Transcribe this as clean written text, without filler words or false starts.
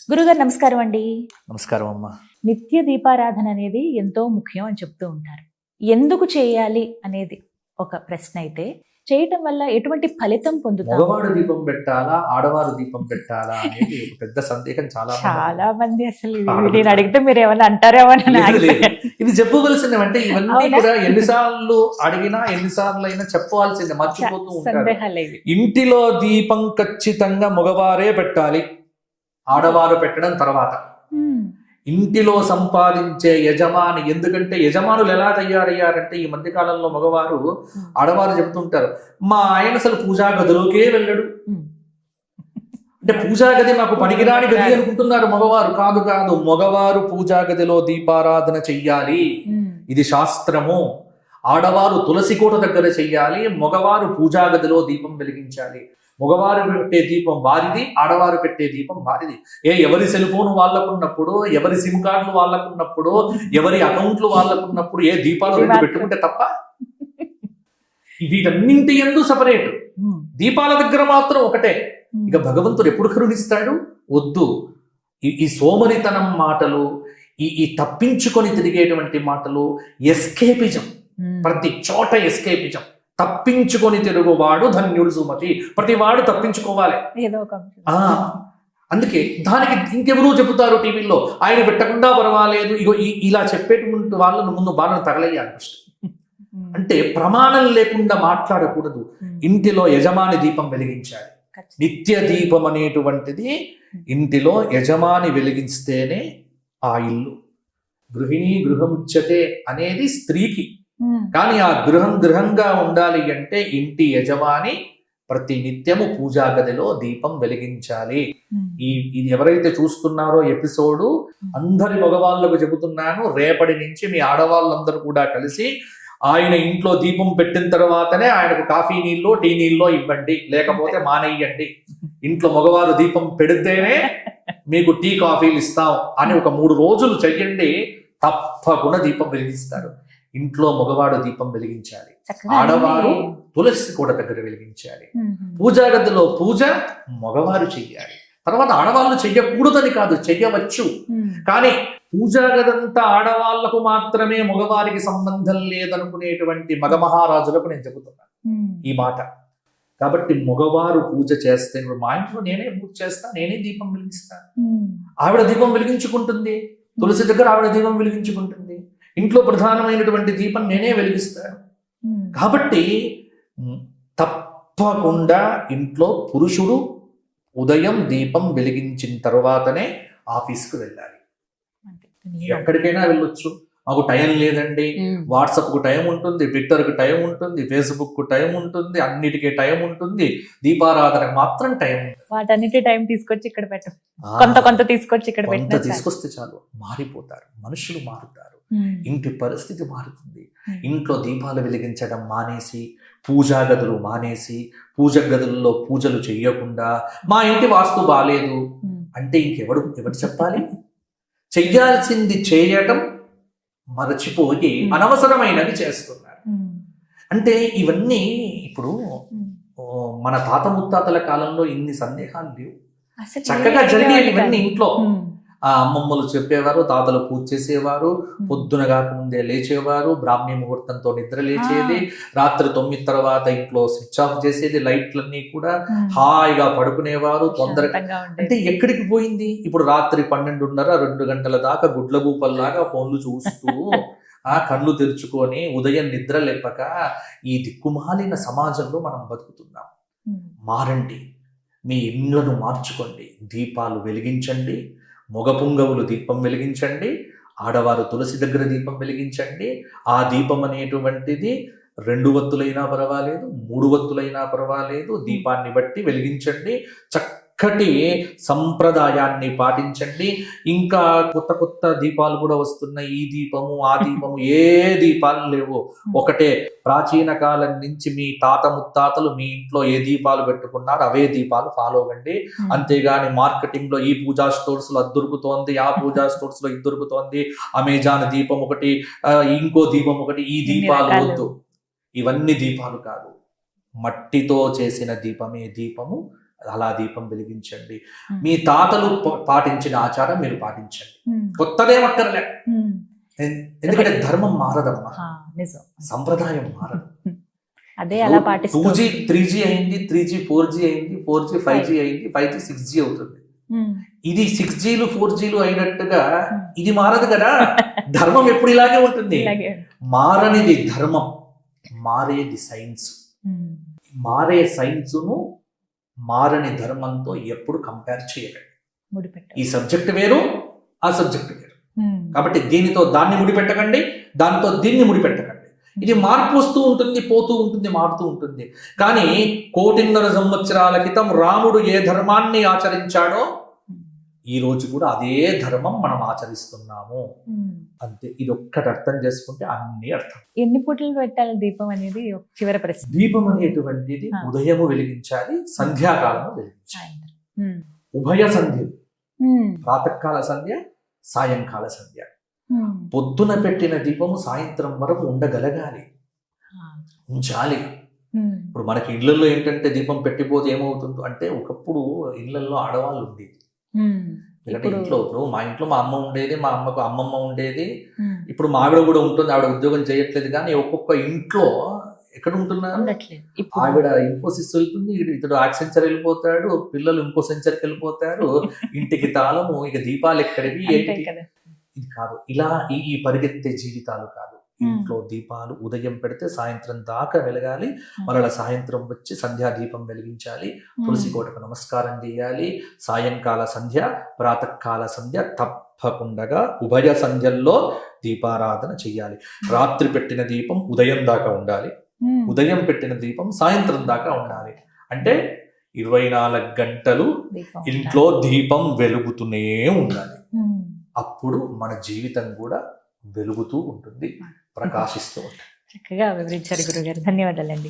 గురుగారు నమస్కారం అండి. నమస్కారం అమ్మా. నిత్య దీపారాధన అనేది ఎంతో ముఖ్యం అని చెప్తూ ఉంటారు. ఎందుకు చేయాలి అనేది ఒక ప్రశ్న అయితే, చేయటం వల్ల ఎటువంటి ఫలితం పొందుతాం? మగవాడు దీపం పెట్టాలా, ఆడవారు దీపం పెట్టాలా అనేది ఒక పెద్ద సందేహం చాలా మంది అసలు నేను అడిగితే మీరు ఏమన్నా అంటారేమో అని లేదు. ఇది చెప్పవలసిందే. అంటే ఇవన్నీ కూడా ఎన్నిసార్లు అడిగినా ఎన్నిసార్లు అయినా చెప్పవలసిందే, మర్చిపోతూ ఉంటారు. సందేహాలు ఇవి. ఇంటిలో దీపం ఖచ్చితంగా మగవారే పెట్టాలి, ఆడవారు పెట్టడం తర్వాత. ఇంటిలో సంపాదించే యజమాని, ఎందుకంటే యజమానులు ఎలా తయారయ్యారంటే ఈ మధ్య కాలంలో మగవారు, ఆడవారు చెప్తుంటారు మా ఆయన అసలు పూజా గదిలోకే వెళ్ళడు. అంటే పూజా గది నాకు పనికిరాని గది అనుకుంటున్నారు మగవారు. కాదు కాదు, మగవారు పూజా గదిలో దీపారాధన చెయ్యాలి, ఇది శాస్త్రము. ఆడవారు తులసి కోట దగ్గర చెయ్యాలి, మగవారు పూజా గదిలో దీపం వెలిగించాలి. మగవారు పెట్టే దీపం వారిది, ఆడవారు పెట్టే దీపం వారిది. ఎవరి సెల్ ఫోన్ వాళ్ళకున్నప్పుడు, ఎవరి సిమ్ కార్డులు వాళ్ళకున్నప్పుడు, ఎవరి అకౌంట్లు వాళ్ళకున్నప్పుడు దీపాలు రెండు పెట్టుకుంటే తప్ప, వీటన్నింటి యందు సపరేట్, దీపాల దగ్గర మాత్రం ఒకటే. ఇక భగవంతుడు ఎప్పుడు కరుణిస్తాడు? వద్దు. ఈ సోమరితనం మాటలు, ఈ తప్పించుకొని తిరిగేటువంటి మాటలు, ఎస్కేపిజం, ప్రతి చోట ఎస్కేపిజం. తప్పించుకొని తిరుగువాడు ధన్యుడు సుమతి. ప్రతివాడు తప్పించుకోవాలి. అందుకే దానికి ఇంకెవరూ చెబుతారు టీవీలో, ఆయన పెట్టకుండా పర్వాలేదు, ఇగో ఇలా చెప్పేటువంటి వాళ్ళను ముందు బాణను తగలయ్యాలి ఫస్ట్. అంటే ప్రమాణం లేకుండా మాట్లాడకూడదు. ఇంటిలో యజమాని దీపం వెలిగించాలి. నిత్య దీపం అనేటువంటిది ఇంటిలో యజమాని వెలిగిస్తేనే ఆ ఇల్లు. గృహిణీ గృహముచ్యతే అనేది స్త్రీకి. కానీ ఆ గృహంగా ఉండాలి అంటే ఇంటి యజమాని ప్రతి నిత్యము పూజా గదిలో దీపం వెలిగించాలి. ఇది ఎవరైతే చూస్తున్నారో ఎపిసోడు, అందరి మగవాళ్ళకు చెబుతున్నాను, రేపటి నుంచి మీ ఆడవాళ్ళందరూ కూడా కలిసి ఆయన ఇంట్లో దీపం పెట్టిన తర్వాతనే ఆయనకు కాఫీ నీళ్ళో టీ నీళ్ళో ఇవ్వండి, లేకపోతే మానేయండి. ఇంట్లో మగవారు దీపం పెడితేనే మీకు టీ కాఫీలు ఇస్తాం అని ఒక 3 రోజులు చెయ్యండి, తప్పకుండా దీపం వెలిగిస్తారు. ఇంట్లో మగవాడు దీపం వెలిగించాలి, ఆడవారు తులసి కోట దగ్గర వెలిగించాలి. పూజా గదిలో పూజ మగవారు చెయ్యాలి. తర్వాత ఆడవాళ్ళు చెయ్యకూడదని కాదు, చెయ్యవచ్చు. కానీ పూజా గదంతా ఆడవాళ్లకు మాత్రమే, మగవారికి సంబంధం లేదనుకునేటువంటి మగ మహారాజులకు నేను చెబుతున్నాను ఈ మాట. కాబట్టి మగవారు పూజ చేస్తే, మా ఇంట్లో నేనే పూజ చేస్తా, నేనే దీపం వెలిగిస్తాను. ఆవిడ దీపం వెలిగించుకుంటుంది, తులసి దగ్గర ఆవిడ దీపం వెలిగించుకుంటుంది. ఇంట్లో ప్రధానమైనటువంటి దీపం నేనే వెలిగిస్తాను. కాబట్టి తప్పకుండా ఇంట్లో పురుషుడు ఉదయం దీపం వెలిగించిన తర్వాతనే ఆఫీస్కు వెళ్ళాలి. ఎక్కడికైనా వెళ్ళొచ్చు. మాకు టైం లేదండి, వాట్సాప్కు టైం ఉంటుంది, ట్విట్టర్కు టైం ఉంటుంది, ఫేస్బుక్కు టైం ఉంటుంది, అన్నిటికీ టైం ఉంటుంది, దీపారాధనకు మాత్రం టైం ఉంటుంది. వాటన్నిటి టైం తీసుకొచ్చి ఇక్కడ పెట్టు, కొంత తీసుకొచ్చి ఇక్కడ పెట్టు, తీసుకొస్తే చాలు. మారిపోతారు, మనుషులు మారుతారు, ఇంటి పరిస్థితి మారుతుంది. ఇంట్లో దీపాలు వెలిగించడం మానేసి, పూజా గదులు మానేసి, పూజ గదుల్లో పూజలు చెయ్యకుండా, మా ఇంటి వాస్తు బాలేదు అంటే ఎవరు చెప్పాలి? చెయ్యాల్సింది చేయటం మరచిపోయి అనవసరమైనవి చేస్తున్నారు. అంటే ఇవన్నీ ఇప్పుడు మన తాత ముత్తాతల కాలంలో ఇన్ని సందేహాలు లేవు, చక్కగా జరిగేవి ఇవన్నీ. ఇంట్లో అమ్మమ్మలు చెప్పేవారు, తాతలు పూజ చేసేవారు, పొద్దున కాకముందే లేచేవారు, బ్రాహ్మీ ముహూర్తంతో నిద్ర లేచేది, రాత్రి 9 తర్వాత ఇంట్లో స్విచ్ ఆఫ్ చేసేది, లైట్లన్నీ కూడా హాయిగా పడుకునేవారు తొందరగా. అంటే ఎక్కడికి పోయింది? ఇప్పుడు రాత్రి 12:30, 2 గంటల దాకా గుడ్లగూపల్లాగా ఫోన్లు చూస్తూ కళ్ళు తెరుచుకొని ఉదయం నిద్ర లేపక ఈ దిక్కుమాలిన సమాజంలో మనం బతుకుతున్నాం. మారండి, మీ ఇళ్లను మార్చుకోండి, దీపాలు వెలిగించండి. మగ పుంగవులు దీపం వెలిగించండి, ఆడవారు తులసి దగ్గర దీపం వెలిగించండి. ఆ దీపం అనేటువంటిది 2 వత్తులైనా పర్వాలేదు, 3 వత్తులైనా పర్వాలేదు, దీపాన్ని బట్టి వెలిగించండి. చక్కటి సంప్రదాయాన్ని పాటించండి. ఇంకా కొత్త దీపాలు కూడా వస్తున్నాయి. ఈ దీపము ఆ దీపము, ఏ దీపాలు లేవు, ఒకటే. ప్రాచీన కాలం నుంచి మీ తాత ముత్తాతలు మీ ఇంట్లో ఏ దీపాలు పెట్టుకున్నారు అవే దీపాలు ఫాలో అవ్వండి. అంతేగాని మార్కెటింగ్ లో ఈ పూజా స్టోర్స్ లో అది దొరుకుతోంది, ఆ పూజా స్టోర్స్ లో ఇది దొరుకుతోంది, అమెజాన్ దీపం ఒకటి, ఇంకో దీపం ఒకటి, ఈ దీపాలు వద్దు. ఇవన్నీ దీపాలు కాదు, మట్టితో చేసిన దీపమే దీపము. అలా దీపం వెలిగించండి. మీ తాతలు పాటించిన ఆచారం మీరు పాటించండి. కొత్తదేం అక్కర్లే. ఎందుకంటే ధర్మం మారదమ్మా, నిజం, సంప్రదాయం మారదు. అదే అలా పాటిస్తూ 2G 3G అయింది, 3G 4G అయింది, 4G 5G అయింది, 5G 6G అవుతుంది. ఇది 6Gలు 4Gలు అయినట్టుగా ఇది మారదు కదా. ధర్మం ఎప్పుడు ఇలాగే ఉంటుంది. మారనిది ధర్మం, మారేది సైన్స్. మారే సైన్స్ను మారని ధర్మంతో ఎప్పుడు కంపేర్ చేయకండి. ఈ సబ్జెక్ట్ వేరు, ఆ సబ్జెక్ట్ వేరు. కాబట్టి దీనితో దాన్ని ముడిపెట్టకండి, దానితో దీన్ని ముడిపెట్టకండి. ఇది మార్పు వస్తూ ఉంటుంది, పోతూ ఉంటుంది, మారుతూ ఉంటుంది. కానీ 1,500 సంవత్సరాల క్రితం రాముడు ఏ ధర్మాన్ని ఆచరించాడో ఈ రోజు కూడా అదే ధర్మం మనం ఆచరిస్తున్నాము. అంతే. ఇది ఒక్కటి అర్థం చేసుకుంటే అన్ని అర్థం. ఎన్ని పూటలు పెట్టాలి దీపం అనేది చివరి ప్రశ్న. దీపం అనేటువంటిది ఉదయము వెలిగించాలి, సంధ్యాకాలము వెలిగించాలి. ఉభయ సంధ్య, ప్రాతకాల సంధ్య, సాయంకాల సంధ్య. పొద్దున పెట్టిన దీపము సాయంత్రం వరకు ఉండగలగాలి, ఉంచాలి. ఇప్పుడు మనకి ఇళ్లలో ఏంటంటే దీపం పెట్టిపోతే ఏమవుతుందో అంటే, ఒకప్పుడు ఇళ్లలో ఆడవాళ్ళు ఉండేది. ఎందుకంటే ఇంట్లో ఇప్పుడు మా ఇంట్లో మా అమ్మ ఉండేది, మా అమ్మకు అమ్మమ్మ ఉండేది, ఇప్పుడు మా ఆవిడ కూడా ఉంటుంది. ఆవిడ ఉద్యోగం చేయట్లేదు, కానీ ఒక్కొక్క ఇంట్లో ఎక్కడ ఉంటున్నారు, ఆవిడ ఇన్ఫోసిస్ వెళ్తుంది, ఇతడు యాక్సెంచర్ వెళ్ళిపోతాడు, పిల్లలు ఇంకో సెంచర్కి వెళ్ళిపోతారు, ఇంటికి తాళము, ఇక దీపాలు ఎక్కడివి ఏంటి. ఇది కాదు, ఇలా ఈ పరిగెత్తే జీవితాలు కాదు. ఇంట్లో దీపాలు ఉదయం పెడితే సాయంత్రం దాకా వెలగాలి. మరలా సాయంత్రం వచ్చి సంధ్యా దీపం వెలిగించాలి, తులసి కోటకు నమస్కారం చేయాలి. సాయంకాల సంధ్య, ప్రాతకాల సంధ్య తప్పకుండా ఉభయ సంధ్యల్లో దీపారాధన చెయ్యాలి. రాత్రి పెట్టిన దీపం ఉదయం దాకా ఉండాలి, ఉదయం పెట్టిన దీపం సాయంత్రం దాకా ఉండాలి. అంటే 24 గంటలు ఇంట్లో దీపం వెలుగుతూనే ఉండాలి. అప్పుడు మన జీవితం కూడా వెలుగుతూ ఉంటుంది, ప్రకాశిస్తూ ఉంటుంది. చక్కగా వివరించారు గురుగారు, ధన్యవాదాలండి.